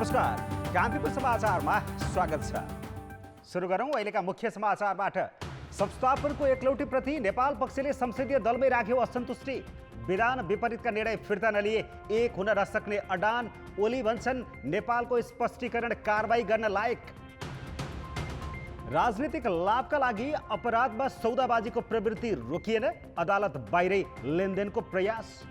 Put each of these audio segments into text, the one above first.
नमस्कार, कान्तिपुर समाचारमा स्वागत छ। सुरु गरौँ अहिलेका मुख्य समाचारबाट। संस्थापनको एकलौटीप्रति नेपाल पक्षले संसदीय दलमै राख्यो असन्तुष्टि। विधान विपरीतका निर्णय फिर्ता नलिए एक हुन नसक्ने अडान ओली भन्छन् नेपालको स्पष्टीकरण कारबाही गर्न लायक। राजनीतिक लाभका लागि अपराधमा सौदाबाजीको प्रवृत्ति रोकिएन, अदालत बाहिरै लेनदेनको प्रयास।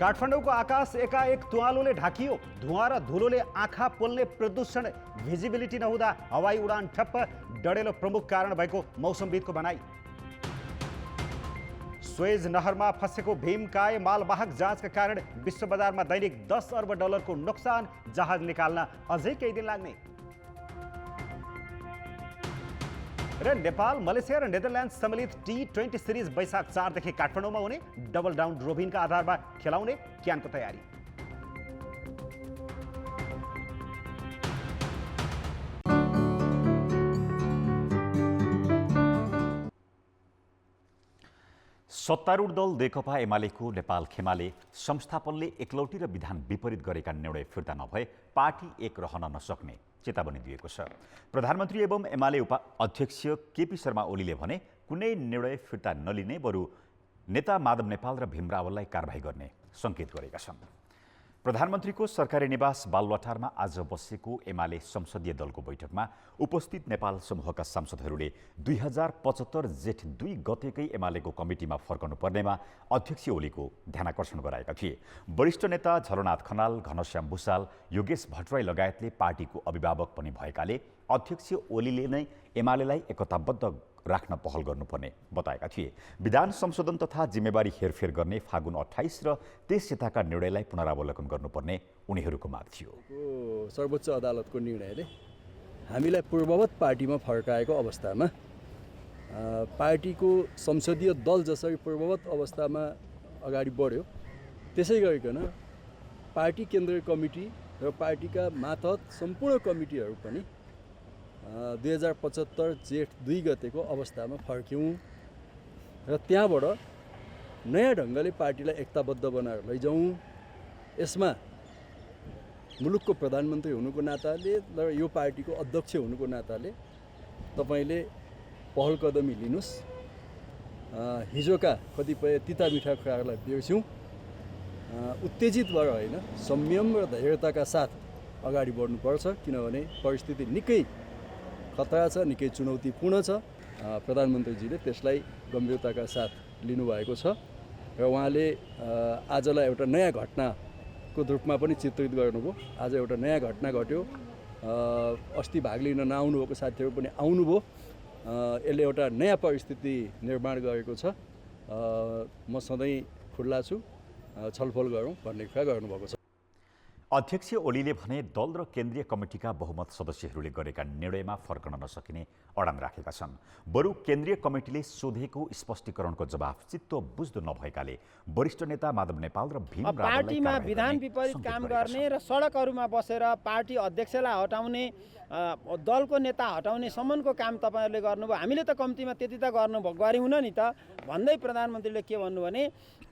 काठमाडौँको आकाश एकाएक तुवालोले ढाकियो। धुवाँ र धुलोले आँखा पोल्ने प्रदूषण, भिजिबिलिटी नहुँदा हवाई उडान ठप्प, डढेलो प्रमुख कारण भएको मौसमविदको भनाई। स्वेज नहरमा फसेको भीमकाय मालवाहक जहाजका कारण विश्व बजारमा दैनिक 10 अर्ब डलरको नोक्सान, जहाज निकाल्न अझै केही दिन लाग्ने। र नेपाल, मलेसिया र नेदरल्यान्ड सम्मिलित T20 सिरिज वैशाख 4 देखि काठमाडौँमा हुने। डबल डाउन रोबिनका आधारमा खेलाउने क्यानको तयारी। सत्तारूढ दल नेकपा एमालेको नेपाल खेमाले संस्थापनले एकलौटी र विधान विपरीत गरेका निर्णय फिर्ता नभए पार्टी एक रहन नसक्ने चेतावनी दिएको छ। प्रधानमन्त्री एवं एमाले उपाध्यक्ष केपी शर्मा ओलीले भने कुनै निर्णय फिर्ता नलिने, बरु नेता माधव नेपाल र भीम रावललाई कारबाही गर्ने सङ्केत गरेका छन्। प्रधानमन्त्रीको सरकारी निवास बालुवाटारमा आज बसेको एमाले संसदीय दलको बैठकमा उपस्थित नेपाल समूहका सांसदहरूले 2075 जेठ 2 गतेकै एमालेको कमिटीमा फर्कनु पर्नेमा अध्यक्ष ओलीको ध्यानाकर्षण गराएका थिए। वरिष्ठ नेता झलनाथ खनाल, घनश्याम भुसाल, योगेश भट्टराई लगायतले पार्टीको अभिभावक पनि भएकाले अध्यक्ष ओलीले नै एमालेलाई एकताबद्ध राख्न पहल गर्नुपर्ने बताएका थिए। विधान संशोधन तथा जिम्मेवारी हेरफेर गर्ने फागुन 28 र त्यस यताका निर्णयलाई पुनरावलोकन गर्नुपर्ने उनीहरूको माग थियो। सर्वोच्च अदालतको निर्णयले हामीलाई पूर्ववत पार्टीमा फर्काएको अवस्थामा पार्टीको संसदीय दल जसरी पूर्ववत अवस्थामा अगाडि बढ्यो, त्यसै गरिकन पार्टी केन्द्रीय कमिटी र पार्टीका मातहत सम्पूर्ण कमिटीहरू पनि 2075 जेठ 2 गतेको अवस्थामा फर्क्यौँ र त्यहाँबाट नयाँ ढङ्गले पार्टीलाई एकताबद्ध बनाएर लैजाउँ। यसमा मुलुकको प्रधानमन्त्री हुनुको नाताले र यो पार्टीको अध्यक्ष हुनुको नाताले तपाईँले पहल कदमी लिनुहोस्। हिजोका कतिपय तिता मिठा कुराहरूलाई बिर्स्यौँ। उत्तेजित भएर होइन, संयम र धैर्यताका साथ अगाडि बढ्नुपर्छ, किनभने परिस्थिति निकै खतरा छ, निकै चुनौतीपूर्ण छ। प्रधानमन्त्रीजीले त्यसलाई गम्भीरताका साथ लिनुभएको छ र उहाँले आजलाई एउटा नयाँ घटनाको रूपमा पनि चित्रित गर्नुभयो। आज एउटा नयाँ घटना घट्यो, अस्ति भाग लिन नआउनुभएको साथीहरू पनि आउनुभयो। यसले एउटा नयाँ परिस्थिति निर्माण गरेको छ। म सधैँ खुल्ला छु, छलफल गरौँ भन्ने कुरा गर्नुभएको छ। अध्यक्ष ओलीले भने दल र केन्द्रीय कमिटीका बहुमत सदस्यहरूले गरेका निर्णयमा फर्कन नसकिने अडान राखेका छन्। बरु केन्द्रीय कमिटीले सोधेको स्पष्टीकरणको जवाफ चित्त बुझ्दो नभएकाले वरिष्ठ नेता माधव नेपाल र भीम रावललाई पार्टीमा विधान विपरीत काम गर्ने र सडकहरूमा बसेर पार्टी अध्यक्षलाई हटाउने, दलको नेता हटाउने सम्मको काम तपाईँहरूले गर्नुभयो। हामीले त कम्तीमा त्यति त गऱ्यौँ नि त भन्दै प्रधानमन्त्रीले के भन्नु भने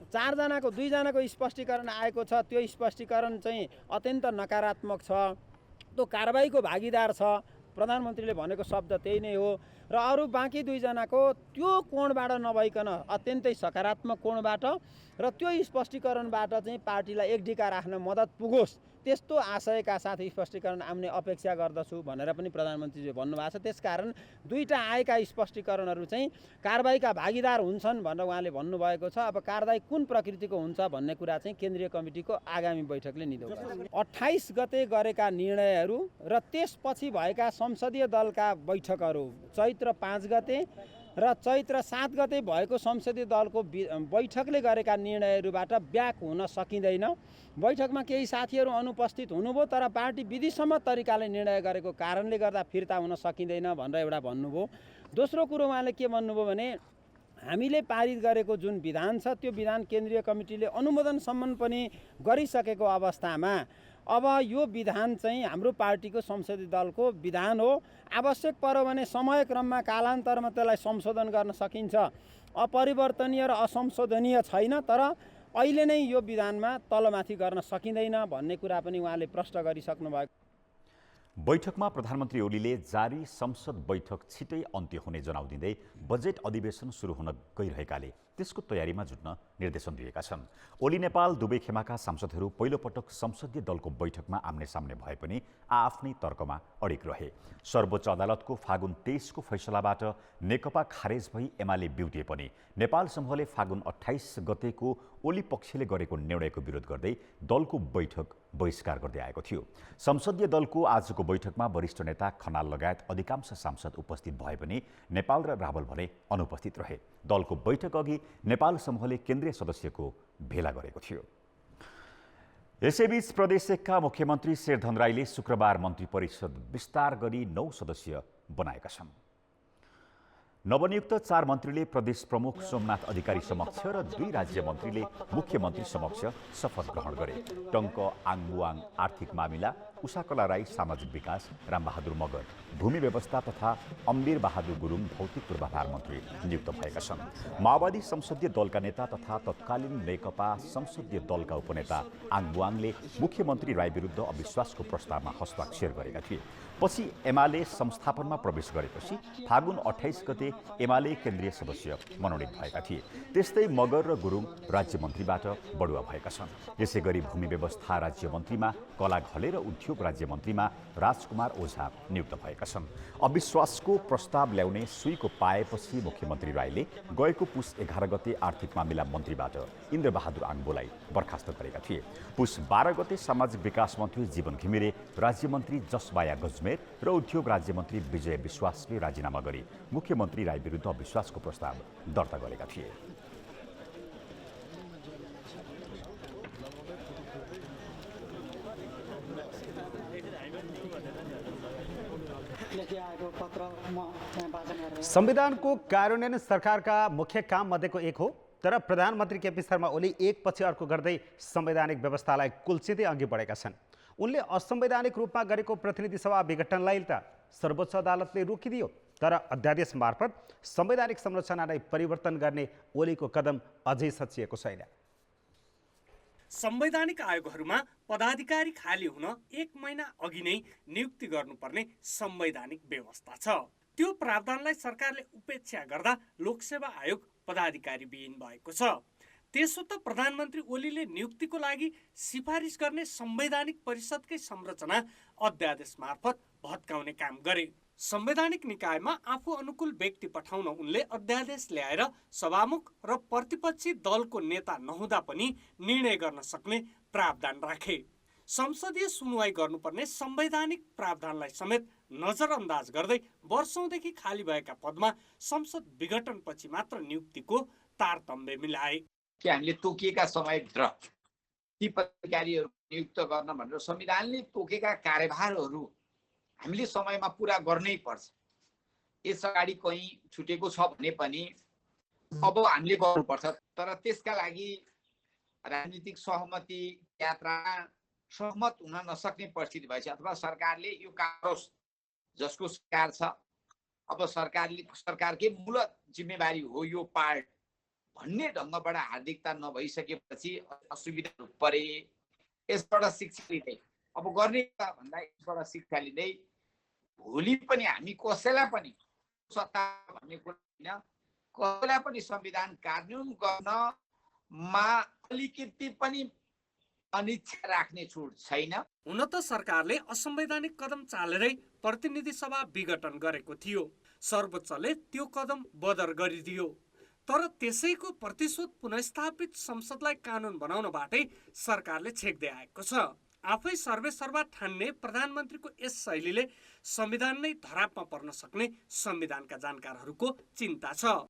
4 जनाको 2 जनाको स्पष्टीकरण आएको छ, त्यो स्पष्टीकरण चाहिँ अत्यन्त नकारात्मक छ, त्यो कारबाहीको भागीदार छ। प्रधानमन्त्रीले भनेको शब्द त्यही नै हो। र अरू बाँकी 2 जनाको त्यो कोणबाट नभइकन अत्यन्तै सकारात्मक कोणबाट र त्यो स्पष्टीकरणबाट चाहिँ पार्टीलाई एकडिका राख्न मद्दत पुगोस्, त्यस्तो आशयका साथ स्पष्टीकरण आउने अपेक्षा गर्दछु भनेर पनि प्रधानमन्त्रीले भन्नुभएको छ। त्यसकारण दुईटा आएका स्पष्टीकरणहरू चाहिँ कारबाहीका भागीदार हुन्छन् भनेर उहाँले भन्नुभएको छ। अब कारबाही कुन प्रकृतिको हुन्छ भन्ने कुरा चाहिँ केन्द्रीय कमिटीको आगामी बैठकले निधाउँछ। 28 गते गरेका निर्णयहरू र त्यसपछि भएका संसदीय दलका बैठकहरू, चैत्र 5 गते र चैत्र 7 गते भएको संसदीय दलको बैठकले गरेका निर्णयहरूबाट ब्याक हुन सकिँदैन। बैठकमा केही साथीहरू अनुपस्थित हुनुभयो, तर पार्टी विधिसम्मत तरिकाले निर्णय गरेको कारणले गर्दा फिर्ता हुन सकिँदैन भनेर एउटा भन्नुभयो। दोस्रो कुरो उहाँले के भन्नुभयो भने हामीले पारित गरेको जुन विधान छ त्यो विधान केन्द्रीय कमिटीले अनुमोदनसम्म पनि गरिसकेको अवस्थामा अब यो विधान चाहिँ हाम्रो पार्टीको संसदीय दलको विधान हो। आवश्यक पर्यो भने समयक्रममा कालान्तरमा त्यसलाई संशोधन गर्न सकिन्छ। अपरिवर्तनीय र असंशोधनीय छैन, तर अहिले नै यो विधानमा तलमाथि गर्न सकिँदैन भन्ने कुरा पनि उहाँले प्रश्न गरिसक्नु भएको। बैठकमा प्रधानमन्त्री ओलीले जारी संसद बैठक छिटै अन्त्य हुने जनाउ दिँदै बजेट अधिवेशन सुरु हुन गइरहेकाले त्यसको तयारीमा जुट्न निर्देशन दिएका छन्। ओली नेपाल दुवै खेमाका सांसदहरू पहिलोपटक संसदीय दलको बैठकमा आम्ने सामने भए पनि आफ्नै तर्कमा अडिग रहे। सर्वोच्च अदालतको फागुन 23 को फैसलाबाट नेकपा खारेज भई एमाले बिउटिए पनि नेपाल समूहले फागुन 28 गतेको ओली पक्षले गरेको निर्णयको विरोध गर्दै दलको बैठक बहिष्कार गर्दै आएको थियो। संसदीय दलको आजको बैठकमा वरिष्ठ नेता खनाल लगायत अधिकांश सांसद उपस्थित भए पनि नेपाल र रावल भने अनुपस्थित रहे। दलको बैठक अघि नेपाल समूहले केन्द्रीय सदस्यको भेला गरेको थियो। यसैबीच प्रदेश 1 का मुख्यमन्त्री शेरधन राईले शुक्रबार मन्त्री परिषद विस्तार गरी 9 सदस्य बनाएका छन्। नवनियुक्त 4 मन्त्रीले प्रदेश प्रमुख सोमनाथ अधिकारी समक्ष र 2 राज्य मन्त्रीले मुख्यमन्त्री समक्ष शपथ ग्रहण गरे। टङ्क आङबुआङ आर्थिक मामिला, उषाकला राई सामाजिक विकास, रामबहादुर मगर भूमि व्यवस्था तथा अम्बिर बहादुर गुरुङ भौतिक पूर्वाधार मन्त्री नियुक्त भएका छन्। माओवादी संसदीय दलका नेता तथा तत्कालीन नेकपा संसदीय दलका उपनेता आङबुआङले मुख्यमन्त्री राई विरुद्ध अविश्वासको प्रस्तावमा हस्ताक्षर गरेका थिए। पछि एमाले संस्थापनमा प्रवेश गरेपछि फागुन 28 गते एमाले केन्द्रीय सदस्य मनोनित भएका थिए। त्यस्तै मगर र गुरुङ राज्यमन्त्रीबाट बढुवा भएका छन्। यसैगरी भूमि व्यवस्था राज्यमन्त्रीमा कला घले र उद्योग राज्यमन्त्रीमा राजकुमार ओझा नियुक्त भएका छन्। अविश्वासको प्रस्ताव ल्याउने सुइको पाएपछि मुख्यमन्त्री राईले गएको पुस 11 गते आर्थिक मामिला मन्त्रीबाट इन्द्रबहादुर आङबोलाई बर्खास्त गरेका थिए। पुस 12 गते सामाजिक विकास मन्त्री जीवन घिमिरे, राज्यमन्त्री जसबाया गजमेर र उद्योग राज्यमन्त्री विजय विश्वासले राजीनामा गरी मुख्यमन्त्री राई विरुद्ध अविश्वासको प्रस्ताव दर्ता गरेका थिए। संविधानको कार्यान्वयन सरकारका मुख्य काम मध्येको एक हो, तर प्रधानमन्त्री केपी शर्मा ओली एक पछि अर्को गर्दै संवैधानिक व्यवस्थालाई कुल्चिँदै अघि बढेका छन्। उनले असंवैधानिक रूपमा गरेको प्रतिनिधि सभा विघटनलाई त सर्वोच्च अदालतले रोकिदियो, तर अध्यादेश मार्फत संवैधानिक संरचनालाई परिवर्तन गर्ने ओलीको कदम अझै सचिएको छैन। संवैधानिक आयोगहरूमा पदाधिकारी खाली हुन 1 महिना अघि नै नियुक्ति गर्नुपर्ने संवैधानिक व्यवस्था छ। त्यो प्रावधानलाई सरकारले उपेक्षा गर्दा लोकसेवा आयोग पदाधिकारी विहीन भएको छ। त्यसो त प्रधानमन्त्री ओलीले नियुक्तिको लागि सिफारिस गर्ने संवैधानिक परिषदकै संरचना अध्यादेश मार्फत भत्काउने काम गरे। संवैधानिक निकायमा आफू अनुकूल व्यक्ति पठाउन उनले अध्यादेश ल्याएर सभामुख र प्रतिपक्षी दलको नेता नहुँदा पनि निर्णय गर्न सक्ने प्रावधान राखे। संसदीय सुनवाई गर्नुपर्ने संवैधानिक प्रावधानलाई समेत नजरअन्दाज गर्दै वर्षौंदेखि खाली भएका पदमा संसद विघटनपछि मात्र नियुक्तिको तारतम्य मिलाए। कि हामीले तोकिएका समयभित्र ती पदाधिकारीहरू नियुक्त गर्न भनेर संविधानले तोकेका कार्यभारहरू हामीले समयमा पुरा गर्नै पर्छ। यस अगाडि कहीँ छुटेको छ भने पनि अब हामीले गर्नुपर्छ। तर त्यसका लागि राजनीतिक सहमति यात्रामा सहमत हुन नसक्ने परिस्थिति भएछ, अथवा सरकारले यो कारोस् जसको सरकार छ, अब सरकारकै मूल जिम्मेवारी हो यो पार्ट भन्ने ढङ्गबाट हार्दिकता नभइसकेपछि असुविधा परे। यसबाट शिक्षा लिँदै अब गर्ने भन्दा यसबाट शिक्षा लिँदै भोलि पनि हामी कसैलाई पनि सत्ता भन्ने कुरा होइन, कसैलाई पनि संविधान कार्यान्वयन गर्नमा अलिकति पनि अनिच्छा राख्ने छुट छैन। हुन त सरकारले असंवैधानिक कदम चालेरै प्रतिनिधि सभा विघटन गरेको थियो। सर्वोच्चले त्यो कदम बदर गरिदियो। तर त्यसैको प्रतिशोध पुनर्स्थापित संसदलाई कानुन बनाउनबाटै सरकारले छेक्दै आएको छ। आफै सर्वेसर्वा ठान्ने प्रधानमन्त्रीको यस शैलीले संविधान नै धरापमा पर्न सक्ने संविधानका जानकारहरूको चिन्ता छ।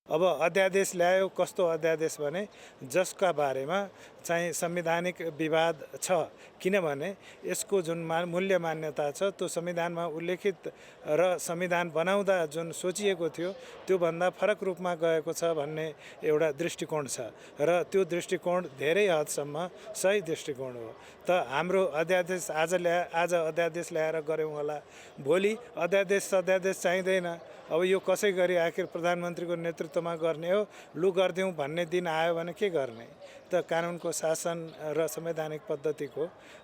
अब अध्यादेश ल्यायो, कस्तो अध्यादेश भने जसका बारेमा चाहिँ संवैधानिक विवाद छ, किनभने यसको जुन मूल्य मान्यता छ त्यो संविधानमा उल्लेखित र संविधान बनाउँदा जुन सोचिएको थियो त्योभन्दा फरक रूपमा गएको छ भन्ने एउटा दृष्टिकोण छ र त्यो दृष्टिकोण धेरै हदसम्म सही दृष्टिकोण हो। त हाम्रो अध्यादेश आज अध्यादेश ल्याएर गऱ्यौँ होला, भोलि अध्यादेश चाहिँदैन। अब यो कसै गरी आखिर प्रधानमन्त्रीको नेतृत्व नेतृत्वमा गर्ने हो। लु गरिदिउँ भन्ने दिन आयो भने के गर्ने त? कानुनको शासन र संवैधानिक पद्धतिको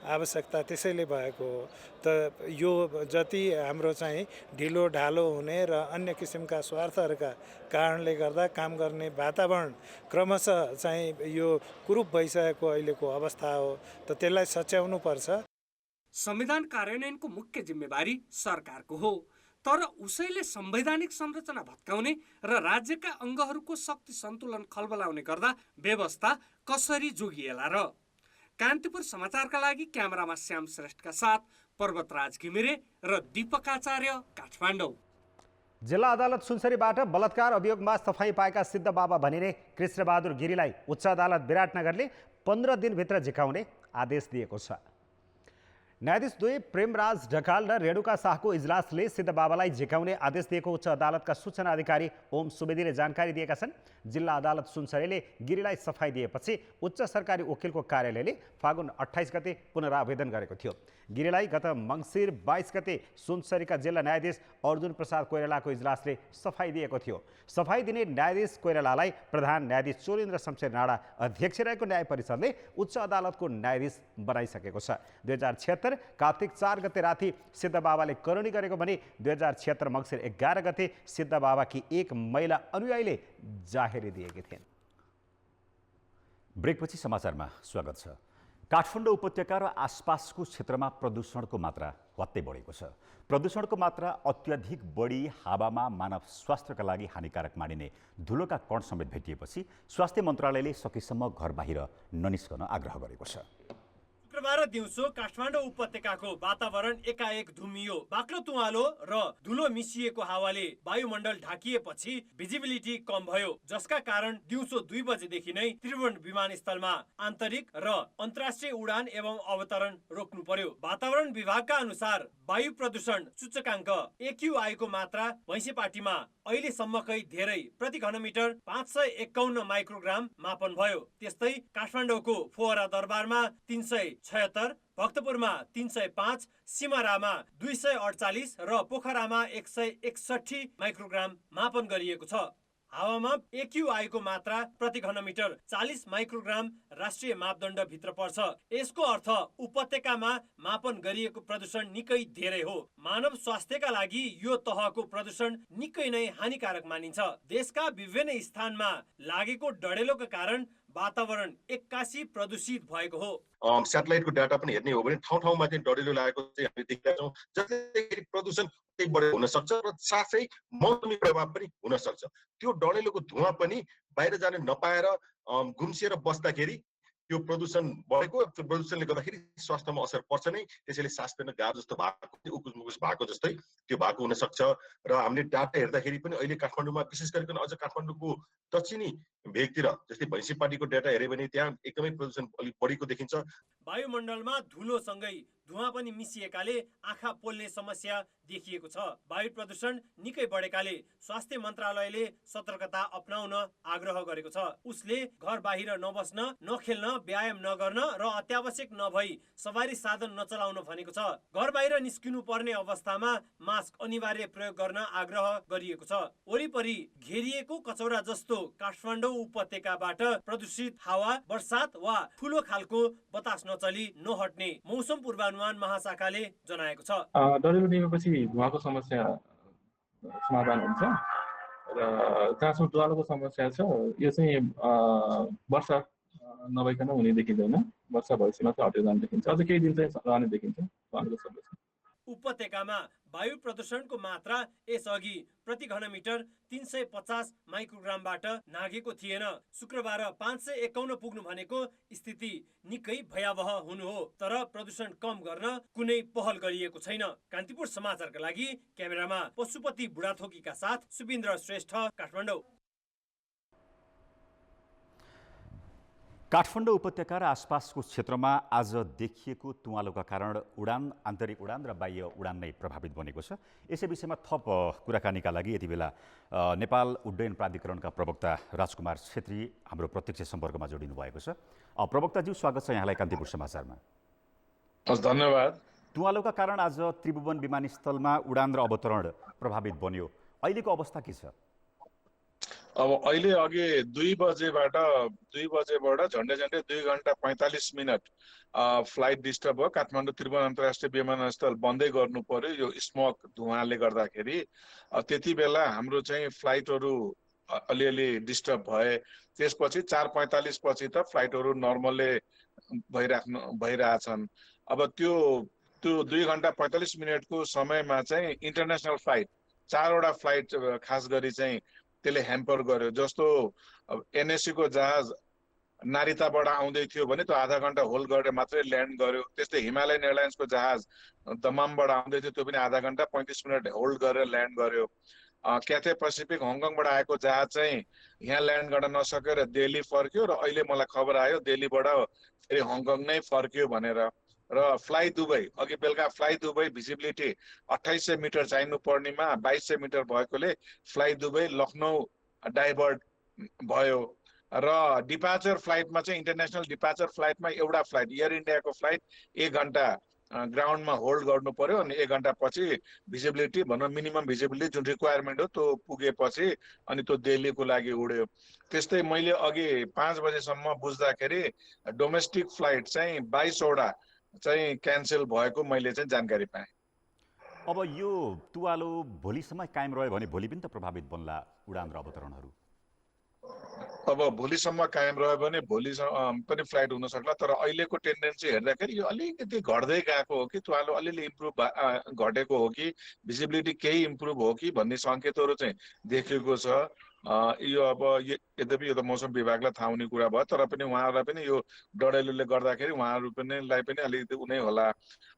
आवश्यकता त्यसैले भएको हो। त यो जति हाम्रो चाहिँ ढिलो ढालो हुने र अन्य किसिमका स्वार्थहरूका कारणले गर्दा काम गर्ने वातावरण क्रमशः चाहिँ यो कुरूप भइसकेको अहिलेको अवस्था हो। त त्यसलाई सच्याउनुपर्छ। संविधान कार्यान्वयनको मुख्य जिम्मेवारी सरकारको हो, तर उसैले संवैधानिक संरचना भत्काउने र राज्यका अङ्गहरूको शक्ति सन्तुलन खलबलाउने गर्दा व्यवस्था कसरी जोगिएला र? कान्तिपुर समाचारका लागि क्यामेरामा श्याम श्रेष्ठका साथ पर्वतराज घिमिरे र दीपक आचार्य, काठमाडौँ। जिल्ला अदालत सुनसरीबाट बलात्कार अभियोगमा सफाई पाएका सिद्ध बाबा भनिने कृष्णबहादुर गिरीलाई उच्च अदालत विराटनगरले 15 दिनभित्र झिकाउने आदेश दिएको छ। न्यायाधीश 2 प्रेमराज ढकाल र रेणुका शाहको इजलासले सिद्ध बाबालाई झिकाउने आदेश दिएको उच्च अदालतका सूचना अधिकारी ओम सुवेदीले जानकारी दिएका छन्। जिल्ला अदालत सुनसरीले गिरीलाई सफाई दिएपछि उच्च सरकारी वकिलको कार्यालयले फागुन 28 गते पुनरावेदन गरेको थियो। गिरीलाई गत मङ्सिर 22 गते सुनसरीका जिल्ला न्यायाधीश अर्जुन प्रसाद कोइरालाको इजलासले सफाई दिएको थियो। सफाई दिने न्यायाधीश कोइरालालाई प्रधान न्यायाधीश चोरेन्द्र शमशेर राणा अध्यक्ष रहेको न्याय परिषदले उच्च अदालतको न्यायाधीश बनाइसकेको छ। 2076 कार्तिक 4 गते राति सिद्ध बाबाले करणी गरेको भने 2076 मङ्सिर 11 गते सिद्ध बाबाकी एक महिला अनुयायीले जाहेरी दिएकी थिइन्। ब्रेकपछि समाचारमा स्वागत छ। काठमाडौँ उपत्यका र आसपासको क्षेत्रमा प्रदूषणको मात्रा हत्तै बढेको छ। प्रदूषणको मात्रा अत्याधिक बढी हावामा मानव स्वास्थ्यका लागि हानिकारक मानिने धुलोका कण समेत भेटिएपछि स्वास्थ्य मन्त्रालयले सकेसम्म घर बाहिर ननिस्कन आग्रह गरेको छ। शुक्रबार दिउँसो काठमाडौँ उपत्यकाको वातावरण एकाएक धुम्मियो। बाक्लो तुवालो र धुलो मिसिएको हावाले वायुमण्डल ढाकिएपछि भिजिबिलिटी कम भयो, जसका कारण दिउँसो 2 बजेदेखि नै त्रिभुवन विमानस्थलमा आन्तरिक र अन्तर्राष्ट्रिय उडान एवं अवतरण रोक्नु पर्यो। वातावरण विभागका अनुसार वायु प्रदूषण सूचकाङ्क AQI को मात्रा भैँसेपाटीमा अहिलेसम्मकै धेरै प्रति घनमिटर 551 माइक्रोग्राम मापन भयो। त्यस्तै काठमाडौँको फोहरा दरबारमा 376, भक्तपुरमा 305, सिमरामा 248 र पोखरामा 161 माइक्रोग्राम मापन गरिएको छ। हावामा AQI को मात्रा प्रति घनमिटर 40 माइक्रोग्राम राष्ट्रिय मापदण्ड भित्र पर्छ। यसको अर्थ उपत्यकामा मापन गरिएको प्रदूषण निकै धेरै हो। मानव स्वास्थ्यका लागि यो तहको प्रदूषण निकै नै हानिकारक मानिन्छ। देशका विभिन्न स्थानमा लागेको डढेलोका कारण वातावरण 81 प्रदूषित भएको हो। स्याटेलाइटको डाटा पनि हेर्ने हो भने ठाउँ ठाउँमा चाहिँ डढेलो लागेको चाहिँ हामी देखेका छौँ, जसले प्रदूषण बढेको हुन सक्छ र साथै मौसमी प्रभाव पनि हुन सक्छ। त्यो डढेलोको धुवा पनि बाहिर जान नपाएर गुम्सिएर बस्दाखेरि त्यो प्रदूषण बढेको, त्यो प्रदूषणले गर्दाखेरि स्वास्थ्यमा असर पर्छ नै। त्यसैले सास फेर्न गाह्रो जस्तो भएको, उकुस मुकुस भएको जस्तै त्यो भएको हुन सक्छ। र हामीले डाटा हेर्दाखेरि पनि अहिले काठमाडौँमा विशेष गरिकन अझ काठमाडौँको दक्षिणी भेगतिर जस्तै भैँसेपाटीको डाटा हेऱ्यो भने त्यहाँ एकदमै प्रदूषण अलिक बढीको देखिन्छ। वायुमण्डलमा धुलोसँगै धुवा पनि मिसिएकाले आँखा पोल्ने समस्या देखिएको छ। वायु प्रदूषण निकै बढेकाले स्वास्थ्य मन्त्रालयले सतर्कता अपनाउन आग्रह गरेको छ। उसले घर बाहिर नबस्न, नखेल्न, व्यायाम नगर्न र अत्यावश्यक नभई सवारी साधन नचलाउन भनेको छ। घर बाहिर निस्किनु पर्ने अवस्थामा मास्क अनिवार्य प्रयोग गर्न आग्रह गरिएको छ। वरिपरि घेरिएको कचौरा जस्तो काठमाडौँ उपत्यकाबाट प्रदूषित हावा, बर्सात वा ठुलो खालको बतास नचली नहट्ने मौसम पूर्वानुमान महाशाखाले जनाएको छ। डढेलो दिएपछि धुवाको समस्या समाधान हुन्छ र जहाँसम्म ज्वालोको समस्या छ यो चाहिँ वर्षा नभइकन हुने देखिँदैन। वर्षा भएपछि मात्र हटेर जाने देखिन्छ। अझ केही दिन चाहिँ रहने देखिन्छ ज्वालोको समस्या। उपत्यकामा वायु प्रदूषणको मात्रा यसअघि प्रति घनमिटर 350 माइक्रोग्रामबाट नाघेको थिएन। शुक्रबार 551 पुग्नु भनेको स्थिति निकै भयावह हुनु हो। तर प्रदूषण कम गर्न कुनै पहल गरिएको छैन। कान्तिपुर समाचारका लागि क्यामेरामा पशुपति बुढाथोकीका साथ सुबिन्द्र श्रेष्ठ, काठमाडौँ। काठमाडौँ उपत्यका र आसपासको क्षेत्रमा आज देखिएको तुवालोका कारण आन्तरिक उडान र बाह्य उडान नै प्रभावित बनेको छ। यसै विषयमा थप कुराकानीका लागि यति बेला नेपाल उड्डयन प्राधिकरणका प्रवक्ता राजकुमार छेत्री हाम्रो प्रत्यक्ष सम्पर्कमा जोडिनु भएको छ। प्रवक्ताज्यू, स्वागत छ यहाँलाई कान्तिपुर समाचारमा। धन्यवाद। तुवालोका कारण आज त्रिभुवन विमानस्थलमा उडान र अवतरण प्रभावित बन्यो। अहिलेको अवस्था के छ? अब अहिले अघि 2 बजेबाट झन्डै 2 घन्टा 45 मिनट फ्लाइट डिस्टर्ब भयो। काठमाडौँ त्रिभुवन अन्तर्राष्ट्रिय विमानस्थल बन्दै गर्नु पर्यो यो स्मोक धुवाँले गर्दाखेरि। त्यति बेला हाम्रो चाहिँ फ्लाइटहरू अलिअलि डिस्टर्ब भए। त्यसपछि 4:45 पछि त फ्लाइटहरू नर्मलै भइरहेछन्। अब त्यो 2 घन्टा 45 मिनटको समयमा चाहिँ इन्टरनेसनल फ्लाइट 4वटा फ्लाइट खास गरी चाहिँ त्यसले ह्याम्पर गर्यो। जस्तो एनएससी को जहाज नारिताबाट आउँदै थियो भने त्यो आधा घन्टा होल्ड गरेर मात्रै ल्यान्ड गर्यो। त्यस्तै हिमालयन एयरलाइन्सको जहाज दमामबाट आउँदै थियो, त्यो पनि आधा घन्टा 35 मिनट होल्ड गरेर ल्यान्ड गर्यो। क्याथे पेसिफिक हङकङबाट आएको जहाज चाहिँ यहाँ ल्यान्ड गर्न नसकेर दिल्ली फर्क्यो र अहिले मलाई खबर आयो दिल्लीबाट फेरि हङकङ नै फर्क्यो भनेर। र फ्लाइ दुबई अघि बेलुका फ्लाइ दुबई भिजिबिलिटी 2800 मिटर चाहिनु पर्नेमा 2200 मिटर भएकोले फ्लाइ दुबई लखनऊ डाइभर्ट भयो। र डिपार्चर फ्लाइटमा चाहिँ इन्टरनेसनल डिपार्चर फ्लाइटमा एउटा फ्लाइट एयर इन्डियाको फ्लाइट 1 घन्टा ग्राउन्डमा होल्ड गर्नु पर्यो अनि 1 घन्टा पछि भिजिबिलिटी भनौँ मिनिमम भिजिबिलिटी जुन रिक्वायरमेन्ट हो त्यो पुगेपछि अनि त्यो दिल्लीको लागि उड्यो। त्यस्तै मैले अघि 5 बजेसम्म बुझ्दाखेरि डोमेस्टिक फ्लाइट चाहिँ 22वटा चाहिँ क्यान्सल भएको मैले चाहिँ जानकारी पाएँ। अब यो तुवालो भोलिसम्म कायम रह्यो भने भोलि पनि त प्रभावित बन्ला उडान र अवतरणहरू। अब भोलिसम्म कायम रह्यो भने भोलि पनि फ्लाइट हुन सक्ला। तर अहिलेको टेन्डेन्सी हेर्दाखेरि यो अलिकति घट्दै गएको हो कि तुवालो अलिअलि इम्प्रुभ घटेको हो कि भिजिबिलिटी केही इम्प्रुभ हो कि भन्ने सङ्केतहरू चाहिँ देखेको छ। यो अब यद्यपि यो त मौसम विभागलाई थाहा हुने कुरा भयो, तर पनि उहाँहरूलाई पनि यो डढेलोले गर्दाखेरि उहाँहरू पनि अलिकति उनै होला।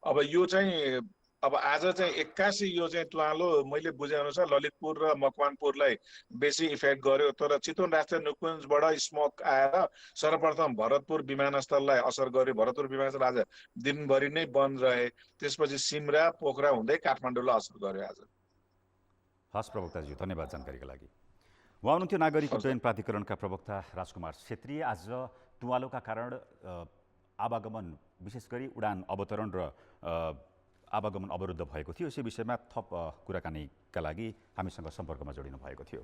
अब यो चाहिँ अब आज चाहिँ 81 यो चाहिँ तुवालो मैले बुझेअनुसार ललितपुर र मकवानपुरलाई बेसी इफेक्ट गर्यो। तर चितवन राष्ट्रिय निकुञ्जबाट स्मोक आएर सर्वप्रथम भरतपुर विमानस्थललाई असर गर्यो। भरतपुर विमानस्थल आज दिनभरि नै बन्द रहे। त्यसपछि सिमरा पोखरा हुँदै काठमाडौँलाई असर गर्यो आज। हस् प्रवक्ताजी, धन्यवाद जानकारीका लागि। उहाँ हुनुहुन्थ्यो नागरिक उड्डयन प्राधिकरणका प्रवक्ता राजकुमार छेत्री। आज तुवालोका कारण आवागमन विशेष गरी उडान अवतरण र आवागमन अवरुद्ध भएको थियो। यसै विषयमा थप कुराकानीका लागि हामीसँग सम्पर्कमा जोडिनु भएको थियो।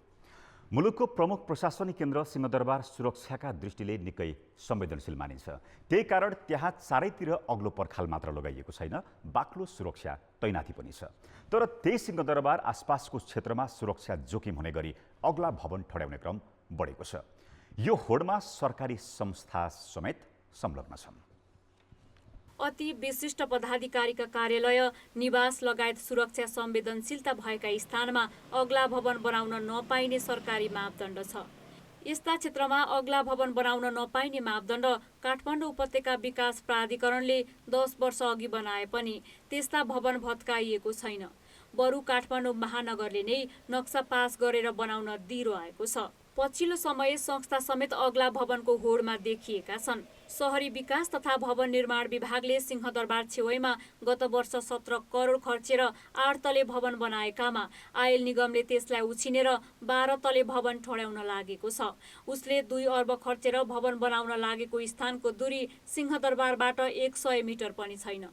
मुलुकको प्रमुख प्रशासनिक केन्द्र सिंहदरबार सुरक्षाका दृष्टिले निकै संवेदनशील मानिन्छ। त्यही कारण त्यहाँ चारैतिर अग्लो पर्खाल मात्र लगाइएको छैन, बाक्लो सुरक्षा तैनाथी पनि छ। तर त्यही सिंहदरबार आसपासको क्षेत्रमा सुरक्षा जोखिम हुने गरी अग्ला भवन ठड्याउने क्रम बढेको छ। यो होडमा सरकारी संस्था समेत संलग्न छन्। अति विशिष्ट पदाधिकारीका कार्यालय, निवास लगायत सुरक्षा संवेदनशीलता भएका स्थानमा अग्ला भवन बनाउन नपाइने सरकारी मापदण्ड छ। यस्ता क्षेत्रमा अग्ला भवन बनाउन नपाइने मापदण्ड काठमाडौँ उपत्यका विकास प्राधिकरणले 10 वर्ष अघि बनाए पनि त्यस्ता भवन भत्काइएको छैन। बरु काठमाडौँ महानगरले नै नक्सा पास गरेर बनाउन दिइरो आएको छ। पछिल्लो समय संस्था समेत अग्ला भवनको होडमा देखिएका छन्। शहरी विकास तथा भवन निर्माण विभागले सिंहदरबार छेउमा गत वर्ष 17 करोड खर्चेर 8 तले भवन बनाएकामा आयल निगमले त्यसलाई उछिनेर 12 तले भवन ठड्याउन लागेको छ। उसले 2 अर्ब खर्चेर भवन बनाउन लागेको स्थानको दूरी सिंहदरबारबाट 100 मिटर पनि छैन।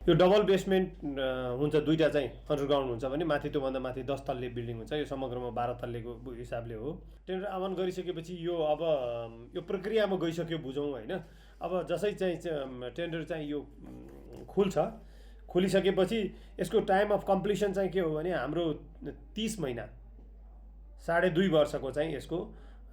यो डबल बेसमेन्ट हुन्छ, दुईटा चाहिँ अन्डरग्राउन्ड हुन्छ भने माथि त्योभन्दा माथि 10 तल्ले बिल्डिङ हुन्छ। यो समग्रमा 12 तल्लेको हिसाबले हो। टेन्डर आह्वान गरिसकेपछि यो अब यो प्रक्रियामा गइसक्यो बुझौँ होइन। अब जसै चाहिँ टेन्डर चाहिँ यो खुलिसकेपछि यसको टाइम अफ कम्प्लिसन चाहिँ के हो भने हाम्रो 30 महिना 2.5 वर्षको चाहिँ यसको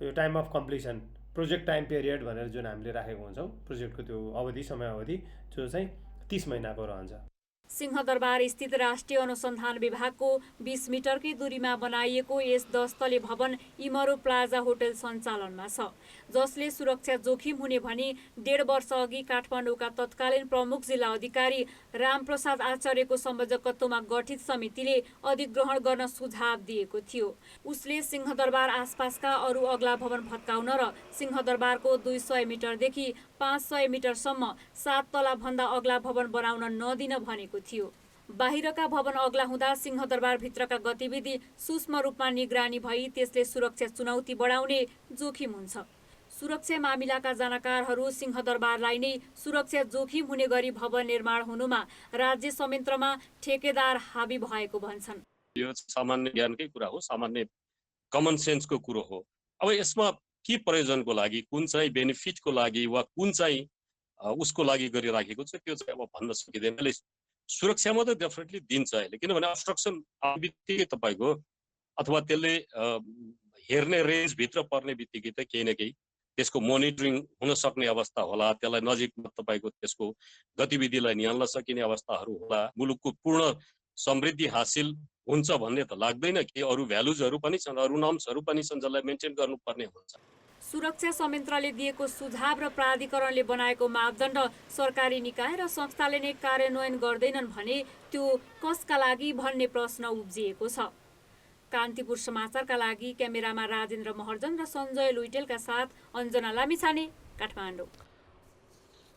यो time of completion project time period भनेर जुन हामीले राखेको हुन्छौँ, प्रोजेक्टको त्यो अवधि समय अवधि जो चाहिँ 30 महिनाको रहन्छ। सिंहदरबार स्थित राष्ट्रिय अनुसन्धान विभागको 20 मिटरकै दूरीमा बनाइएको यस 10 तले भवन इमरो प्लाजा होटल सञ्चालनमा छ, जसले सुरक्षा जोखिम हुने भनी 1.5 वर्ष अघि काठमाडौँका तत्कालीन प्रमुख जिल्ला अधिकारी रामप्रसाद आचार्यको संयोजकत्वमा गठित समितिले अधिग्रहण गर्न सुझाव दिएको थियो। उसले सिंहदरबार आसपासका अरू अग्ला भवन भत्काउन र सिंहदरबारको 200 मिटरदेखि 500 मिटरसम्म 7 तला भन्दा अग्ला भवन बनाउन नदिन भनेको थियो। बाहिरका भवन अग्ला हुँदा सिंहदरबार भित्रका गतिविधि सूक्ष्म रूपमा निगरानी भई त्यसले सुरक्षा चुनौती बढाउने जोखिम हुन्छ। सुरक्षा मामिलाका जानकारहरू सिंहदरबारलाई नै सुरक्षा जोखिम हुने गरी भवन निर्माण हुनुमा राज्य संयन्त्रमा ठेकेदार हाबी भएको भन्छन्। यो सामान्य ज्ञानकै कुरा हो, सामान्य कमन सेन्सको कुरो हो। अब यसमा के प्रयोजनको लागि, कुन चाहिँ बेनिफिटको लागि वा कुन चाहिँ उसको लागि गरिराखेको छ त्यो चाहिँ अब भन्न सकिँदैन। यसले सुरक्षामा त डेफिनेटली दिन्छ अहिले, किनभने अब्स्ट्रक्सन आउने बित्तिकै तपाईँको अथवा त्यसले हेर्ने रेन्जभित्र पर्ने बित्तिकै त केही न केही त्यसको मोनिटरिङ हुन सक्ने अवस्था होला, त्यसलाई नजिकमा तपाईँको त्यसको गतिविधिलाई निहाल्न सकिने अवस्थाहरू होला। मुलुकको पूर्ण समृद्धि हासिल हुन्छ भन्ने त लाग्दैन कि अरू भ्यालुजहरू पनि छन्, अरू नर्म्सहरू पनि छन् जसलाई मेन्टेन गर्नुपर्ने हुन्छ। सुरक्षा संयन्त्रले दिएको सुझाव र प्राधिकरणले बनाएको मापदण्ड सरकारी निकाय र संस्थाले नै कार्यान्वयन गर्दैनन् भने त्यो कसका लागि भन्ने प्रश्न उब्जिएको छ। कान्तिपुर समाचारका लागि क्यामेरामा राजेन्द्र महर्जन र सञ्जय लुइटेलका साथ अञ्जना लामिछाने, काठमाडौँ।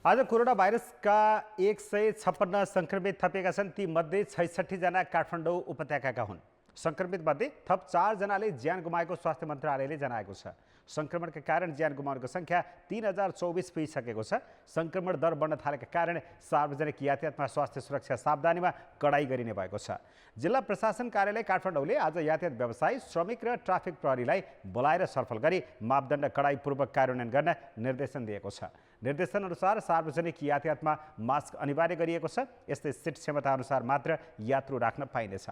आज कोरोना भाइरसका 156 सङ्क्रमित थपिएका छन्। ती मध्ये 66 जना काठमाडौँ उपत्यकाका हुन्। सङ्क्रमित मध्ये थप 4 जनाले ज्यान गुमाएको स्वास्थ्य मन्त्रालयले जनाएको छ। सङ्क्रमणका कारण ज्यान गुमाउनेको सङ्ख्या 3024 पुगिसकेको छ। सङ्क्रमण दर बढ्न थालेका कारण सार्वजनिक यातायातमा स्वास्थ्य सुरक्षा सावधानीमा कडाई गरिने भएको छ। जिल्ला प्रशासन कार्यालय काठमाडौँले आज यातायात व्यवसायी, श्रमिक र ट्राफिक प्रहरीलाई बोलाएर छलफल गरी मापदण्ड कडाईपूर्वक कार्यान्वयन गर्न निर्देशन दिएको छ। निर्देशन अनुसार सार्वजनिक यातायातमा मास्क अनिवार्य गरिएको छ। यस्तै सिट क्षमता अनुसार मात्र यात्रु राख्न पाइनेछ।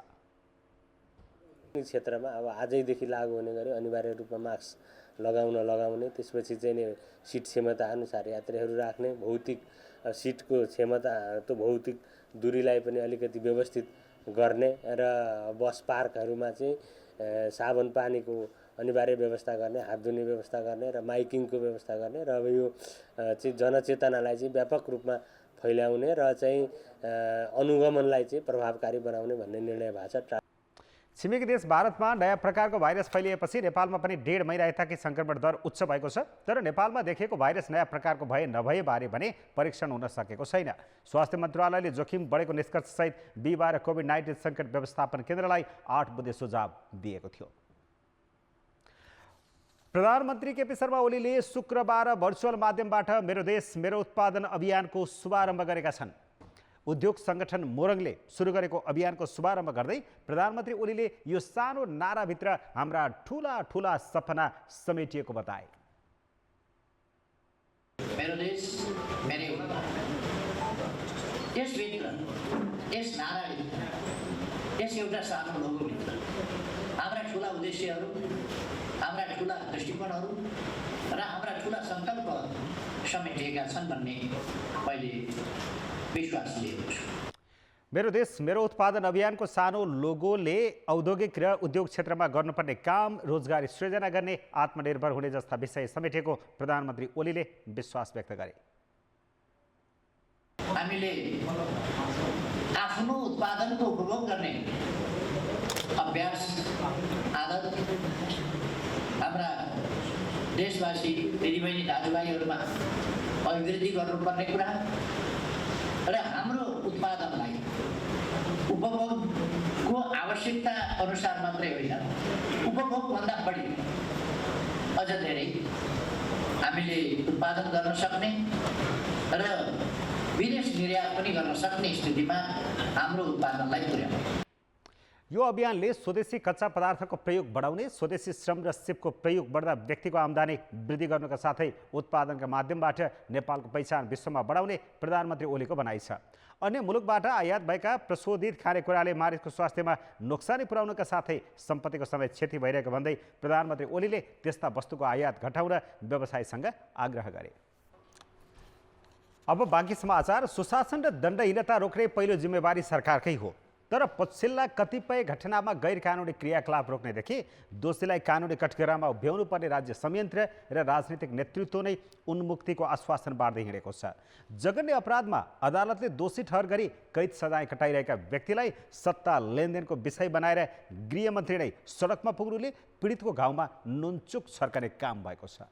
क्षेत्रमा अब आजैदेखि लागू हुने गरी अनिवार्य रूपमा मास्क लगाउने, त्यसपछि चाहिँ नि सिट क्षमता अनुसार यात्रीहरू राख्ने, भौतिक सिटको क्षमता त भौतिक दूरीलाई पनि अलिकति व्यवस्थित गर्ने र बस पार्कहरूमा चाहिँ साबुन पानीको अनिवार्य व्यवस्था गर्ने, हात धुने व्यवस्था गर्ने र माइकिङको व्यवस्था गर्ने र अब यो चाहिँ जनचेतनालाई चाहिँ व्यापक रूपमा फैल्याउने र चाहिँ अनुगमनलाई चाहिँ प्रभावकारी बनाउने भन्ने निर्णय भएको छ। छिमेकी देश भारतमा नयाँ प्रकारको भाइरस फैलिएपछि नेपालमा पनि 1.5 महिना यताकै सङ्क्रमण दर उच्च भएको छ। तर नेपालमा देखिएको भाइरस नयाँ प्रकारको भए नभए बारे भने परीक्षण हुन सकेको छैन। स्वास्थ्य मन्त्रालयले जोखिम बढेको निष्कर्षसहित बिहिबार कोभिड-19 सङ्कट व्यवस्थापन केन्द्रलाई 8 बुँदे सुझाव दिएको थियो। प्रधानमन्त्री केपी शर्मा ओलीले शुक्रबार भर्चुअल माध्यमबाट मेरो देश मेरो उत्पादन अभियानको शुभारम्भ गरेका छन्। उद्योग सङ्गठन मोरङले सुरु गरेको अभियानको शुभारम्भ गर्दै प्रधानमन्त्री ओलीले यो सानो नाराभित्र हाम्रा ठुला ठुला सपना समेटिएको बताए। मेरो देश मेरो त्यसभित्र यस नाराभित्र यस एउटा सानो लोगोभित्र हाम्रा ठुला उद्देश्यहरू, हाम्रा ठुला दृष्टिकोणहरू र हाम्रा ठुला सङ्कल्पहरू समेटिएका छन् भन्ने मैले विश्वास लिएको छु। मेरो देश मेरो उत्पादन अभियानको सानो लोगोले औद्योगिक र उद्योग क्षेत्रमा गर्नुपर्ने काम, रोजगारी सृजना गर्ने, आत्मनिर्भर हुने जस्ता विषय समेटेको प्रधानमन्त्री ओलीले विश्वास व्यक्त गरे। हामीले आफ्नो उत्पादनको उपभोग गर्ने अभ्यास, आदत हाम्रा देशवासी दिदीबहिनी दाजुभाइहरूमा अभिवृद्धि गर्नुपर्ने कुरा र हाम्रो उत्पादनलाई उपभोगको आवश्यकता अनुसार मात्रै होइन, उपभोगभन्दा बढी अझ धेरै हामीले उत्पादन गर्न सक्ने र विदेश निर्यात पनि गर्न सक्ने स्थितिमा हाम्रो उत्पादनलाई पुर्याउने। यो अभियानले स्वदेशी कच्चा पदार्थको प्रयोग बढाउने, स्वदेशी श्रम र सिपको प्रयोग बढ्दा व्यक्तिको आम्दानी वृद्धि गर्नुका साथै उत्पादनका माध्यमबाट नेपालको पहिचान विश्वमा बढाउने प्रधानमन्त्री ओलीको भनाइ छ। अन्य मुलुकबाट आयात भएका प्रशोधित खानेकुराले मानिसको स्वास्थ्यमा नोक्सानी पुर्याउनका साथै सम्पत्तिको समेत क्षति भइरहेको भन्दै प्रधानमन्त्री ओलीले त्यस्ता वस्तुको आयात घटाउन व्यवसायीसँग आग्रह गरे। अब बाँकी समाचार। सुशासन र दण्डहीनता रोक्ने पहिलो जिम्मेवारी सरकारकै हो, तर पछिल्ला कतिपय घटनामा गैर कानुनी क्रियाकलाप रोक्नेदेखि दोषीलाई कानुनी कठघरामा उभ्याउनु पर्ने राज्य संयन्त्र र राजनीतिक नेतृत्व नै उन्मुक्तिको आश्वासन बाँड्दै हिँडेको छ। जघन्य अपराधमा अदालतले दोषी ठहर गरी कैद सजाय कटाइरहेका व्यक्तिलाई सत्ता लेनदेनको विषय बनाएर गृहमन्त्री नै सडकमा पुग्नुले पीडितको घाउमा नुनचुक छर्कने काम भएको छ।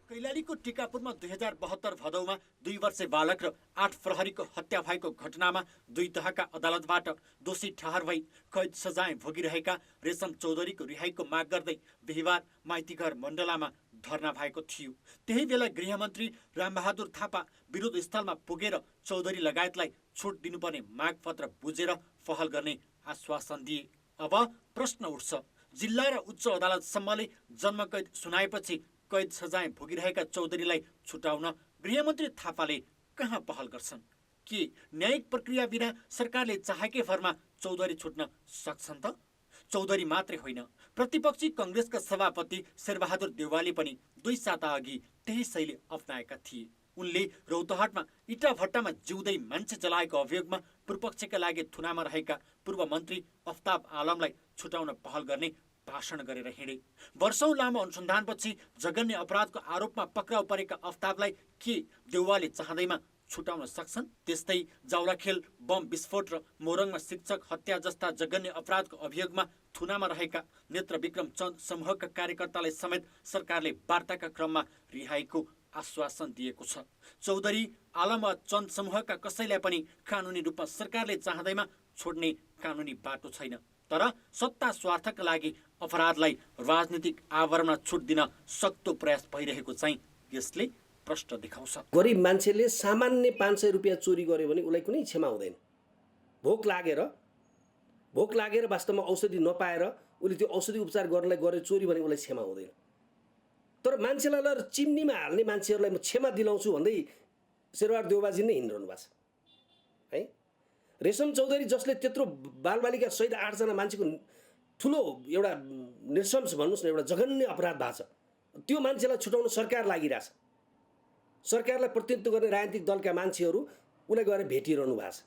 कैलालीको टिकापुरमा 2072 भदौमा 2 वर्षे बालक र 8 प्रहरीको हत्या भएको घटनामा 2 तहका अदालतबाट दोषी ठहर भई कैद सजाय भोगिरहेका रेशम चौधरीको रिहाईको माग गर्दै बिहिबार माइतीघर मण्डलामा धरना भएको थियो। त्यही बेला गृहमन्त्री रामबहादुर थापा विरोध स्थलमा पुगेर चौधरी लगायतलाई छुट दिनुपर्ने माग पत्र बुझेर पहल गर्ने आश्वासन दिए। अब प्रश्न उठ्छ, जिल्ला र उच्च अदालतसम्मले जन्मकैद सुनाएपछि कैद सजाय भोगिरहेका चौधरीलाई छुटाउन गृहमन्त्री थापाले कहाँ पहल गर्छन्? के न्यायिक प्रक्रिया बिना सरकारले चाहेकै भरमा चौधरी छुट्न सक्छन् त? चौधरी मात्रै होइन, प्रतिपक्षी कङ्ग्रेसका सभापति शेरबहादुर देउवाले पनि 2 साता अघि त्यही शैली अपनाएका थिए। उनले रौतहटमा इटा भट्टामा जिउँदै मान्छे जलाएको अभियोगमा पूर्वपक्षका लागि थुनामा रहेका पूर्व मन्त्री अफ्ताब आलमलाई छुटाउन पहल गर्ने भाषण गरेर हिँडे। वर्षौं लामो अनुसन्धानपछि जघन्य अपराधको आरोपमा पक्राउ परेका अफ्ताबलाई के देउवाले चाहँदैमा छुटाउन सक्छन्? त्यस्तै जाउलाखेल बम विस्फोट र मोरङमा शिक्षक हत्या जस्ता जघन्य अपराधको अभियोगमा थुनामा रहेका नेत्र विक्रम चन्द समूहका कार्यकर्तालाई समेत सरकारले वार्ताका क्रममा रिहाईको आश्वासन दिएको छ। चौधरी आलम वा चन्द समूहका कसैलाई पनि कानुनी रूपमा सरकारले चाहँदैमा छोड्ने कानुनी बाटो छैन। तर सत्ता स्वार्थका लागि अपराधलाई राजनीतिक आवरणमा छुट दिन सक्दो प्रयास भइरहेको चाहिँ यसले प्रश्न देखाउँछ। गरिब मान्छेले सामान्य 500 रुपियाँ चोरी गर्यो भने उसलाई कुनै क्षमा हुँदैन। भोक लागेर वास्तवमा औषधि नपाएर उसले त्यो औषधि उपचार गर्नलाई गरे चोरी भने उसलाई क्षमा हुँदैन। तर मान्छेलाई ल चिम्नीमा हाल्ने मान्छेहरूलाई म क्षमा दिलाउँछु भन्दै शेरबहादुर देउवाजी नै हिँडिरहनु भएको छ है। रेशम चौधरी जसले त्यत्रो बालबालिका सहित 8 जना मान्छेको ठुलो एउटा नृशंस भन्नुहोस् न एउटा जघन्य अपराध भएको छ, त्यो मान्छेलाई छुटाउन सरकार लागिरहेछ। सरकारलाई प्रतिनिधित्व गर्ने राजनीतिक दलका मान्छेहरू उसलाई गएर भेटिरहनु भएको छ।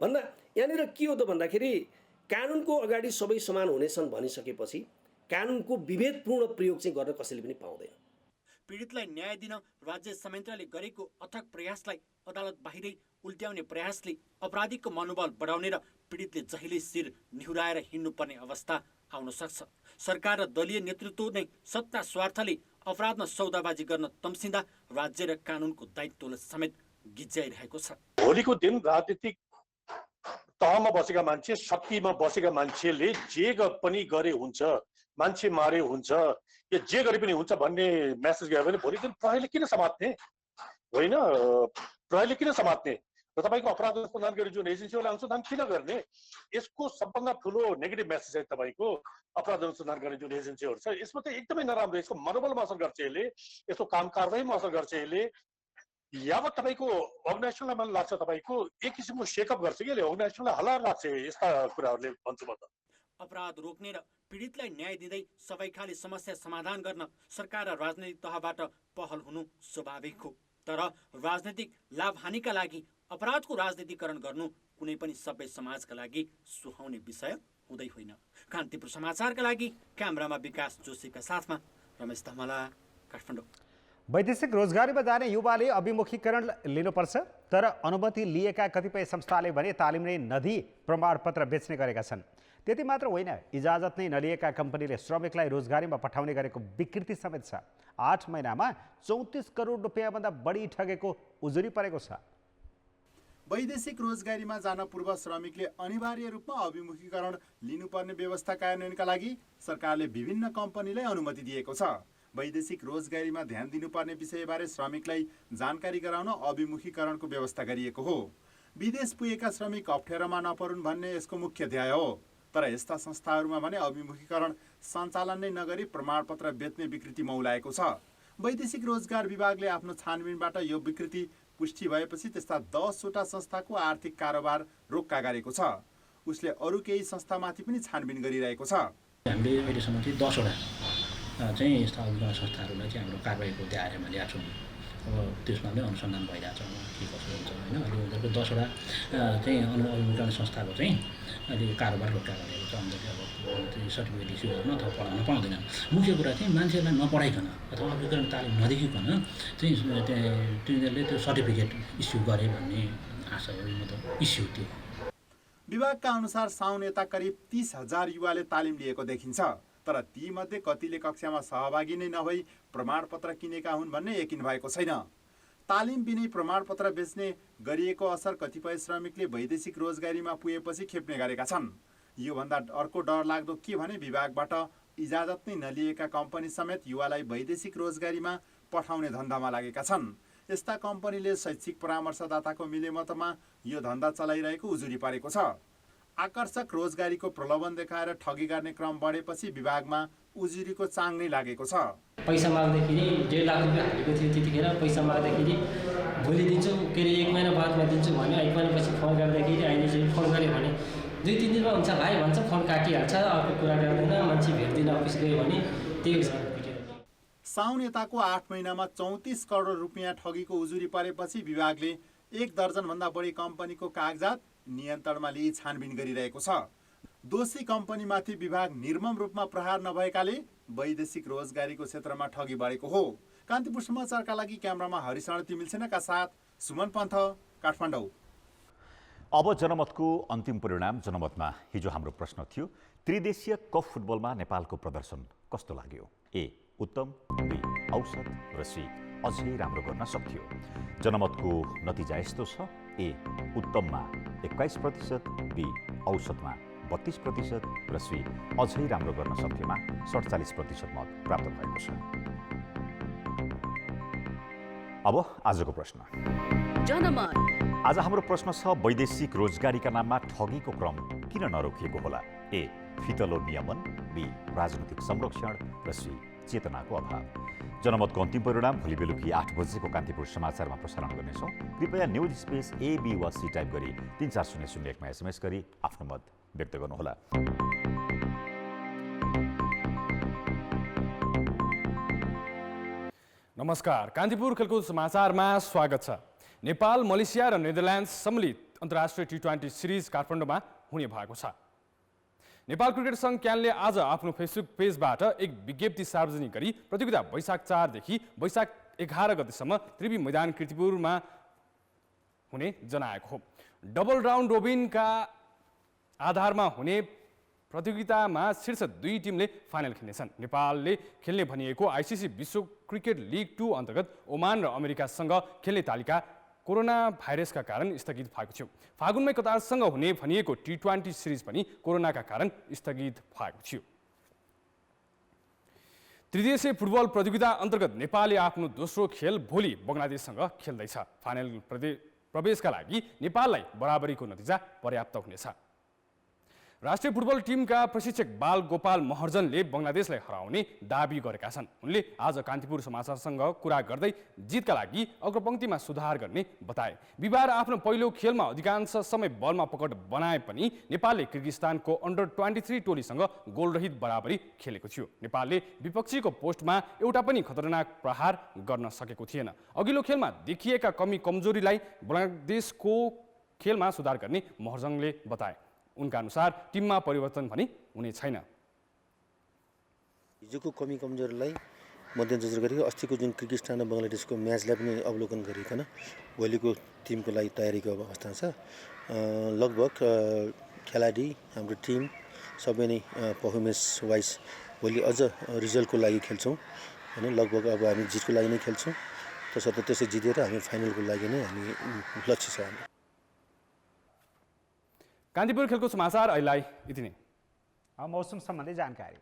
भन्दा यहाँनिर के हो त भन्दाखेरि कानुनको अगाडि सबै समान हुनेछन् भनिसकेपछि कानुनको विभेदपूर्ण प्रयोग चाहिँ गर्न कसैले पनि पाउँदैन। पीडितलाई न्याय दिन राज्य संयन्त्रले गरेको अथक प्रयासलाई अदालत बाहिरै उल्ट्याउने प्रयासले अपराधीको मनोबल बढाउने र पीडितले जहिले शिर निहुराएर हिँड्नुपर्ने अवस्था आउन सक्छ। सरकार र दलीय नेतृत्व नै सत्ता स्वार्थले अपराधमा सौदाबाजी गर्न तम्सिँदा राज्य र कानुनको दायित्वलाई समेत गिज्याइरहेको छ। भोलिको दिन राजनीतिक तहमा बसेका मान्छे, शक्तिमा बसेका मान्छेले जे पनि गरे हुन्छ, मान्छे मारे हुन्छ, या जे गरे पनि हुन्छ भन्ने मेसेज गयो भने भोलि दिन प्रहरीले किन समात्ने? होइन, प्रहरीले किन समात्ने? र तपाईँको अपराध अनुसन्धान गर्ने जुन एजेन्सीवाला अनुसन्धान किन गर्ने? यसको सबभन्दा ठुलो नेगेटिभ मेसेज चाहिँ तपाईँको अपराध अनुसन्धान गर्ने जुन एजेन्सीहरू छ यसमा चाहिँ एकदमै नराम्रो, यसको मनोबलमा असर गर्छ, यसले यसको काम कारबाहीमा असर गर्छ। यसले यावत तपाईँको अर्गनाइजेसनलाई मलाई लाग्छ तपाईँको एक किसिमको सेकअप गर्छ कि यसले अर्गनाइजेसनलाई हल्ला लाग्छ यस्ता कुराहरूले भन्छु म त। अपराध रोक्ने र पीडितलाई न्याय दिँदै सबै खाले समस्या समाधान गर्न सरकार र राजनैतिक तहबाट पहल हुनु स्वाभाविक हो। तर राजनैतिक लाभहानिका लागि अपराधको राजनीतिकरण गर्नु कुनै पनि सभ्य समाजका लागि सुहाउने विषय हुँदै होइन। कान्तिपुर समाचारका लागि क्यामेरामा विकास जोशीका साथमा रमेश धमला, काठमाडौँ। वैदेशिक रोजगारीमा जाने युवाले अभिमुखीकरण लिनुपर्छ, तर अनुमति लिएका कतिपय संस्थाले भने तालिम नै नदिई प्रमाणपत्र बेच्ने गरेका छन्। त्यति मात्र होइन, इजाजत नै नलिएका कम्पनीले श्रमिकलाई रोजगारीमा पठाउने गरेको विकृति समेत छ। 8 महिनामा 34 करोड रुपियाँभन्दा बढी ठगेको उजुरी परेको छ। वैदेशिक रोजगारीमा जान पूर्व श्रमिकले अनिवार्य रूपमा अभिमुखीकरण लिनुपर्ने व्यवस्था कार्यान्वयनका लागि सरकारले विभिन्न कम्पनीलाई अनुमति दिएको छ। वैदेशिक रोजगारीमा ध्यान दिनुपर्ने विषयबारे श्रमिकलाई जानकारी गराउन अभिमुखीकरणको व्यवस्था गरिएको हो। विदेश पुगेका श्रमिक अप्ठ्यारोमा नपरुन् भन्ने यसको मुख्य ध्येय हो। तर यस्ता संस्थाहरूमा भने अभिमुखीकरण सञ्चालन नै नगरी प्रमाणपत्र बेच्ने विकृति मौलाएको छ। वैदेशिक रोजगार विभागले आफ्नो छानबिनबाट यो विकृति पुष्टि भएपछि त्यस्ता 10 वटा संस्थाको आर्थिक कारोबार रोक्का गरेको छ। उसले अरू केही संस्थामाथि पनि छानबिन गरिरहेको छ। हामीले अहिलेसम्म चाहिँ 10 वटा चाहिँ यस्ता अभिमुख संस्थाहरूलाई चाहिँ हाम्रो कारबाहीको दायरामा ल्याएको छौँ। अब त्यसमा नै अनुसन्धान भइरहेको छ, के कसो हुन्छ होइन। अहिले उनीहरूको 10 वटा चाहिँ अभिमुखीकरण संस्थाको चाहिँ अहिले कारोबार रोक्का गरेको छ। उनीहरूले अब त्यो सर्टिफिकेट इस्यु गर्न अथवा पढाउन पाउँदैनन्। मुख्य कुरा चाहिँ मान्छेहरूलाई नपढाइकन अथवा अभिमुखीकरण तालिम नदिइकन चाहिँ तिनीहरूले त्यो सर्टिफिकेट इस्यु गरे भन्ने आशा हो। मतलब इस्यु त्यो विभागका अनुसार साउन यता करिब 30,000 युवाले तालिम लिएको देखिन्छ। तर तीमध्ये कतिले कक्षामा सहभागी नै नभई प्रमाणपत्र किनेका हुन् भन्ने यकिन भएको छैन। तालिम बिनै प्रमाणपत्र बेच्ने गरिएको असर कतिपय श्रमिकले वैदेशिक रोजगारीमा पुगेपछि खेप्ने गरेका छन्। योभन्दा अर्को डर लाग्दो के भने विभागबाट इजाजत नै नलिएका कम्पनी समेत युवालाई वैदेशिक रोजगारीमा पठाउने धन्दामा लागेका छन्। यस्ता कम्पनीले शैक्षिक परामर्शदाताको मिलेमतमा यो धन्दा चलाइरहेको उजुरी परेको छ। आकर्षक रोजगारीको प्रलोभन देखाएर ठगी गर्ने क्रम बढेपछि विभागमा उजुरीको चाङ नै लागेको छ। पैसा माग्दाखेरि 1.5 लाख रुपियाँ हालेको थियो, त्यतिखेर पैसा माग्दाखेरि भोलि दिन्छु के अरे 1 महिना बादमा दिन्छु भन्यो। 1 महिनापछि फोन गर्दाखेरि अहिले चाहिँ फोन गऱ्यो भने 2-3 दिनमा हुन्छ भाइ भन्छ, फोन काटिहाल्छ, अर्को कुरा गर्दैन, मान्छे भेट्दिन अफिस गयो भने त्यही छ। साउन यताको 8 महिनामा 34 करोड रुपियाँ ठगीको उजुरी परेपछि विभागले 1 दर्जनभन्दा बढी कम्पनीको कागजात नियन्त्रणमा लिई छानबिन गरिरहेको छ। दोषी कम्पनीमाथि विभाग निर्मम रूपमा प्रहार नभएकाले वैदेशिक रोजगारीको क्षेत्रमा ठगी बढेको हो। कान्तिपुर समाचारका लागि क्यामेरामा हरिशरण तिमिलसेनाका साथ सुमन पन्थ, काठमाडौँ। अब जनमतको अन्तिम परिणाम। जनमतमा हिजो हाम्रो प्रश्न थियो, त्रिदेशीय कप फुटबलमा नेपालको प्रदर्शन कस्तो लाग्यो? ए उत्तम, बी औसत र सी अझै राम्रो गर्न सक्थ्यो। जनमतको नतिजा यस्तो छ, ए उत्तममा 21%, बी औसतमा 32% र सी अझै राम्रो गर्न सक्थ्योमा 47% मत प्राप्त भएको छ। अब आजको प्रश्न। जनमत। आज हाम्रो प्रश्न छ, वैदेशिक रोजगारीका नाममा ठगीको क्रम किन नरोकिएको होला? ए फितलो नियमन, बी राजनीतिक संरक्षण र सी चेतनाको अभाव। जनमतको अन्तिम परिणाम भोलि बेलुकी 8 बजेको कान्तिपुर समाचारमा प्रसारण गर्नेछौँ। कृपया न्युज स्पेस ए, बी वा सी टाइप गरी 34001 मा SMS गरी आफ्नो मत व्यक्त गर्नुहोला। नमस्कार, कान्तिपुर खेलकुद समाचारमा स्वागत छ। नेपाल, मलेसिया र नेदरल्यान्ड्स सम्मिलित अन्तर्राष्ट्रिय T20 सिरिज काठमाडौँमा हुने भएको छ। नेपाल क्रिकेट सङ्घ क्यानले आज आफ्नो फेसबुक पेजबाट एक विज्ञप्ति सार्वजनिक गरी प्रतियोगिता वैशाख 4 देखि वैशाख 11 गतेसम्म त्रिवी मैदान कीर्तिपुरमा हुने जनाएको हो। डबल राउन्ड रोबिनका आधारमा हुने प्रतियोगितामा शीर्ष 2 टिमले फाइनल खेल्नेछन्। नेपालले खेल्ने भनिएको आइसिसी विश्व क्रिकेट लिग 2 अन्तर्गत ओमान र अमेरिकासँग खेल्ने तालिका कोरोना भाइरसका कारण स्थगित भएको थियो। फागुनमै कतारसँग हुने भनिएको T20 सिरिज पनि कोरोनाका कारण स्थगित भएको थियो। त्रिदेशीय फुटबल प्रतियोगिता अन्तर्गत नेपालले आफ्नो दोस्रो खेल भोलि बङ्गलादेशसँग खेल्दैछ। फाइनल प्रवेशका लागि नेपाललाई बराबरीको नतिजा पर्याप्त हुनेछ। राष्ट्रिय फुटबल टिमका प्रशिक्षक बाल गोपाल महर्जनले बङ्गलादेशलाई हराउने दाबी गरेका छन्। उनले आज कान्तिपुर समाचारसँग कुरा गर्दै जितका लागि अग्रपङ्क्तिमा सुधार गर्ने बताए। बिहिबार आफ्नो पहिलो खेलमा अधिकांश समय बलमा पकड बनाए पनि नेपालले किर्गिस्तानको अन्डर-23 टोलीसँग गोलरहित बराबरी खेलेको थियो। नेपालले विपक्षीको पोस्टमा एउटा पनि खतरनाक प्रहार गर्न सकेको थिएन। अघिल्लो खेलमा देखिएका कमी कमजोरीलाई बङ्गलादेशको खेलमा सुधार गर्ने महर्जनले बताए। उनका अनुसार टिममा परिवर्तन पनि हुने छैन। हिजोको कमी कमजोरीलाई मध्यनजर गरी अस्तिको जुन किर्गिस्तान र बङ्गलादेशको म्याचलाई पनि अवलोकन गरिकन भोलिको टिमको लागि तयारीको अवस्था छ। लगभग खेलाडी हाम्रो टिम सबै नै पर्फर्मेन्स वाइज भोलि अझ रिजल्टको लागि खेल्छौँ होइन। लगभग अब हामी जितको लागि नै खेल्छौँ, तसर्थ त्यसै जितेर हामी फाइनलको लागि नै हामी लक्ष्य छ हाम्रो। कान्तिपुर खेलको समाचार अहिलेलाई यति नै। मौसम सम्बन्धी जानकारी।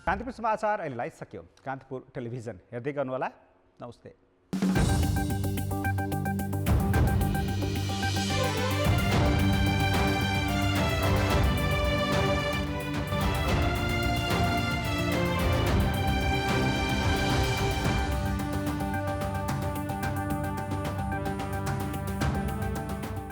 कान्तिपुर समाचार अहिलेलाई सकियो। कान्तिपुर टेलिभिजन हेर्दै गर्नुहोला। नमस्ते।